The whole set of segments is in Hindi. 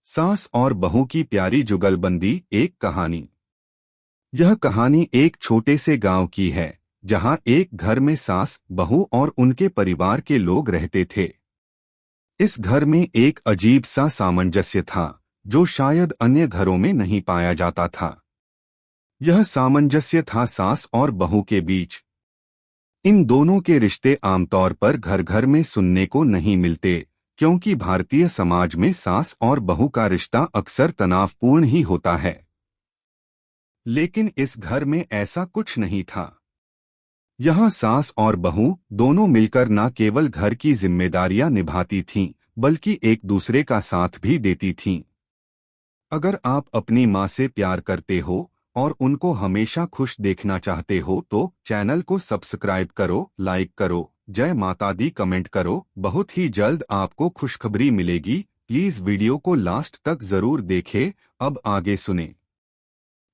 सास और बहू की प्यारी जुगलबंदी एक कहानी। यह कहानी एक छोटे से गांव की है जहां एक घर में सास, बहू और उनके परिवार के लोग रहते थे। इस घर में एक अजीब सा सामंजस्य था जो शायद अन्य घरों में नहीं पाया जाता था। यह सामंजस्य था सास और बहू के बीच। इन दोनों के रिश्ते आमतौर पर घर घर में सुनने को नहीं मिलते, क्योंकि भारतीय समाज में सास और बहू का रिश्ता अक्सर तनावपूर्ण ही होता है। लेकिन इस घर में ऐसा कुछ नहीं था। यहाँ सास और बहू दोनों मिलकर न केवल घर की जिम्मेदारियां निभाती थीं, बल्कि एक दूसरे का साथ भी देती थीं। अगर आप अपनी माँ से प्यार करते हो और उनको हमेशा खुश देखना चाहते हो तो चैनल को सब्सक्राइब करो, लाइक करो, जय माता दी कमेंट करो। बहुत ही जल्द आपको खुशखबरी मिलेगी। प्लीज वीडियो को लास्ट तक जरूर देखें। अब आगे सुने।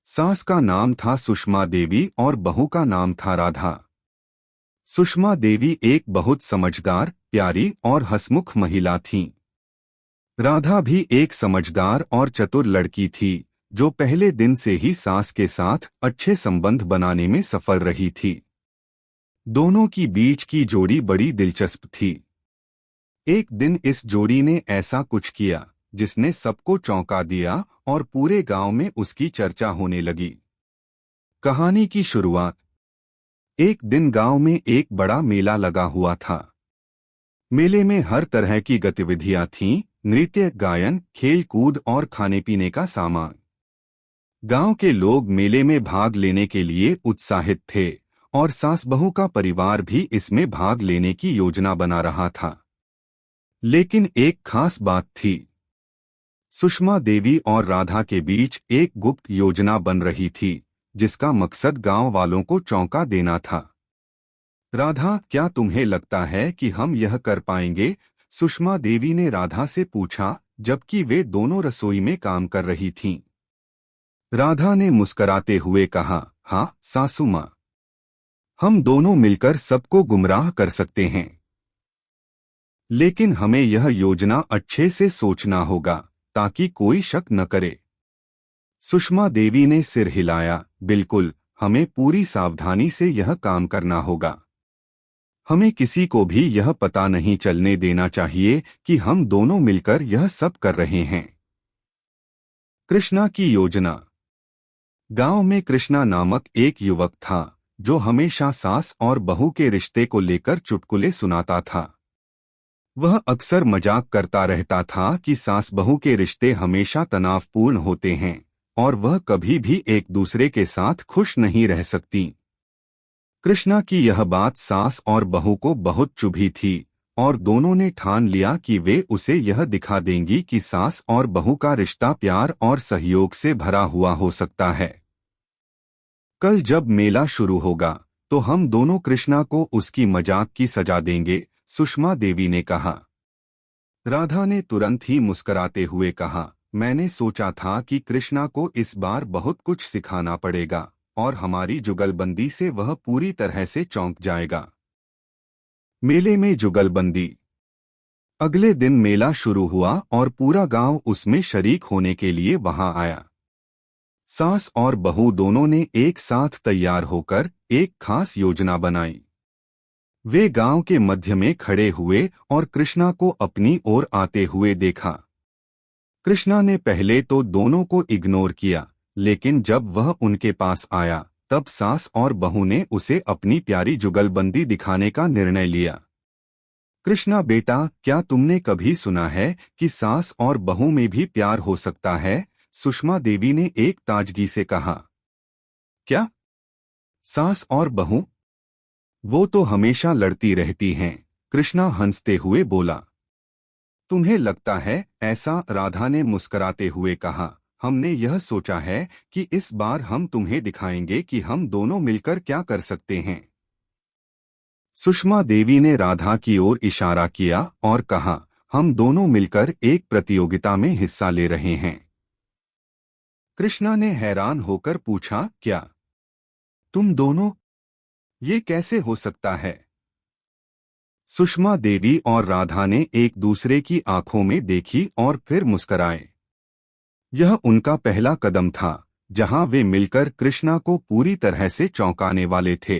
सास का नाम था सुषमा देवी और बहू का नाम था राधा। सुषमा देवी एक बहुत समझदार, प्यारी और हंसमुख महिला थीं। राधा भी एक समझदार और चतुर लड़की थी जो पहले दिन से ही सास के साथ अच्छे संबंध बनाने में सफल रही थी। दोनों की बीच की जोड़ी बड़ी दिलचस्प थी। एक दिन इस जोड़ी ने ऐसा कुछ किया जिसने सबको चौंका दिया और पूरे गांव में उसकी चर्चा होने लगी। कहानी की शुरुआत। एक दिन गांव में एक बड़ा मेला लगा हुआ था। मेले में हर तरह की गतिविधियां थीं, नृत्य, गायन, खेल कूद और खाने पीने का सामान। गांव के लोग मेले में भाग लेने के लिए उत्साहित थे और सास बहू का परिवार भी इसमें भाग लेने की योजना बना रहा था। लेकिन एक खास बात थी। सुषमा देवी और राधा के बीच एक गुप्त योजना बन रही थी जिसका मकसद गांव वालों को चौंका देना था। राधा, क्या तुम्हें लगता है कि हम यह कर पाएंगे? सुषमा देवी ने राधा से पूछा, जबकि वे दोनों रसोई में काम कर रही थीं। राधा ने मुस्कराते हुए कहा, हाँ सासू माँ, हम दोनों मिलकर सबको गुमराह कर सकते हैं। लेकिन हमें यह योजना अच्छे से सोचना होगा ताकि कोई शक न करे। सुषमा देवी ने सिर हिलाया, बिल्कुल, हमें पूरी सावधानी से यह काम करना होगा। हमें किसी को भी यह पता नहीं चलने देना चाहिए कि हम दोनों मिलकर यह सब कर रहे हैं। कृष्णा की योजना। गांव में कृष्णा नामक एक युवक था जो हमेशा सास और बहू के रिश्ते को लेकर चुटकुले सुनाता था। वह अक्सर मजाक करता रहता था कि सास बहू के रिश्ते हमेशा तनावपूर्ण होते हैं और वह कभी भी एक दूसरे के साथ खुश नहीं रह सकती। कृष्णा की यह बात सास और बहू को बहुत चुभी थी और दोनों ने ठान लिया कि वे उसे यह दिखा देंगी कि सास और बहू का रिश्ता प्यार और सहयोग से भरा हुआ हो सकता है। कल जब मेला शुरू होगा तो हम दोनों कृष्णा को उसकी मजाक की सजा देंगे, सुषमा देवी ने कहा। राधा ने तुरंत ही मुस्कराते हुए कहा, मैंने सोचा था कि कृष्णा को इस बार बहुत कुछ सिखाना पड़ेगा और हमारी जुगलबंदी से वह पूरी तरह से चौंक जाएगा। मेले में जुगलबंदी। अगले दिन मेला शुरू हुआ और पूरा गांव उसमें शरीक होने के लिए वहां आया। सास और बहू दोनों ने एक साथ तैयार होकर एक खास योजना बनाई। वे गांव के मध्य में खड़े हुए और कृष्णा को अपनी ओर आते हुए देखा। कृष्णा ने पहले तो दोनों को इग्नोर किया, लेकिन जब वह उनके पास आया तब सास और बहू ने उसे अपनी प्यारी जुगलबंदी दिखाने का निर्णय लिया। कृष्णा बेटा, क्या तुमने कभी सुना है कि सास और बहू में भी प्यार हो सकता है? सुषमा देवी ने एक ताजगी से कहा। क्या? सास और बहू? वो तो हमेशा लड़ती रहती हैं, कृष्णा हंसते हुए बोला। तुम्हें लगता है ऐसा? राधा ने मुस्कराते हुए कहा, हमने यह सोचा है कि इस बार हम तुम्हें दिखाएंगे कि हम दोनों मिलकर क्या कर सकते हैं। सुषमा देवी ने राधा की ओर इशारा किया और कहा, हम दोनों मिलकर एक प्रतियोगिता में हिस्सा ले रहे हैं। कृष्णा ने हैरान होकर पूछा, क्या तुम दोनों? ये कैसे हो सकता है? सुषमा देवी और राधा ने एक दूसरे की आंखों में देखी और फिर मुस्कराए। यह उनका पहला कदम था, जहां वे मिलकर कृष्णा को पूरी तरह से चौंकाने वाले थे।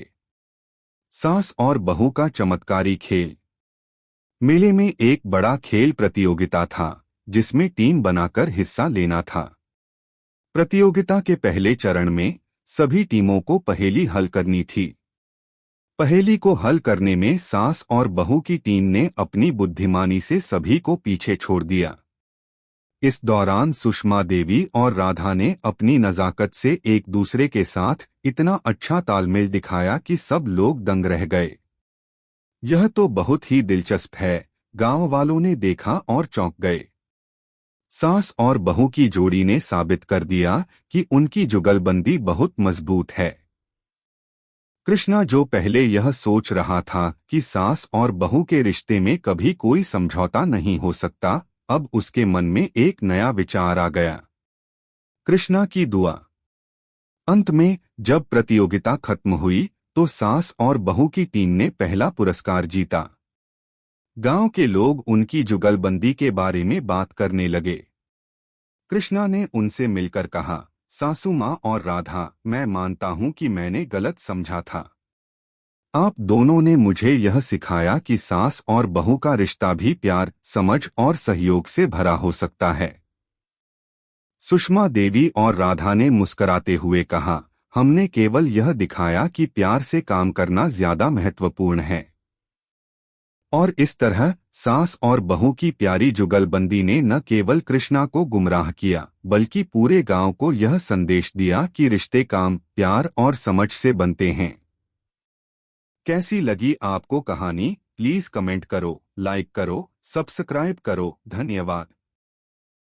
सास और बहू का चमत्कारी खेल। मेले में एक बड़ा खेल प्रतियोगिता था, जिसमें टीम बनाकर हिस्सा लेना था। प्रतियोगिता के पहले चरण में सभी टीमों को पहेली हल करनी थी। पहेली को हल करने में सास और बहू की टीम ने अपनी बुद्धिमानी से सभी को पीछे छोड़ दिया। इस दौरान सुषमा देवी और राधा ने अपनी नज़ाकत से एक दूसरे के साथ इतना अच्छा तालमेल दिखाया कि सब लोग दंग रह गए। यह तो बहुत ही दिलचस्प है, गांव वालों ने देखा और चौंक गए। सास और बहू की जोड़ी ने साबित कर दिया कि उनकी जुगलबंदी बहुत मजबूत है। कृष्णा, जो पहले यह सोच रहा था कि सास और बहू के रिश्ते में कभी कोई समझौता नहीं हो सकता, अब उसके मन में एक नया विचार आ गया। कृष्णा की दुआ। अंत में जब प्रतियोगिता खत्म हुई तो सास और बहू की टीम ने पहला पुरस्कार जीता। गांव के लोग उनकी जुगलबंदी के बारे में बात करने लगे। कृष्णा ने उनसे मिलकर कहा, सासू माँ और राधा, मैं मानता हूँ कि मैंने गलत समझा था। आप दोनों ने मुझे यह सिखाया कि सास और बहू का रिश्ता भी प्यार, समझ और सहयोग से भरा हो सकता है। सुषमा देवी और राधा ने मुस्कुराते हुए कहा, हमने केवल यह दिखाया कि प्यार से काम करना ज्यादा महत्वपूर्ण है। और इस तरह सास और बहू की प्यारी जुगलबंदी ने न केवल कृष्णा को गुमराह किया, बल्कि पूरे गांव को यह संदेश दिया कि रिश्ते काम, प्यार और समझ से बनते हैं। कैसी लगी आपको कहानी? प्लीज कमेंट करो, लाइक करो, सब्सक्राइब करो। धन्यवाद।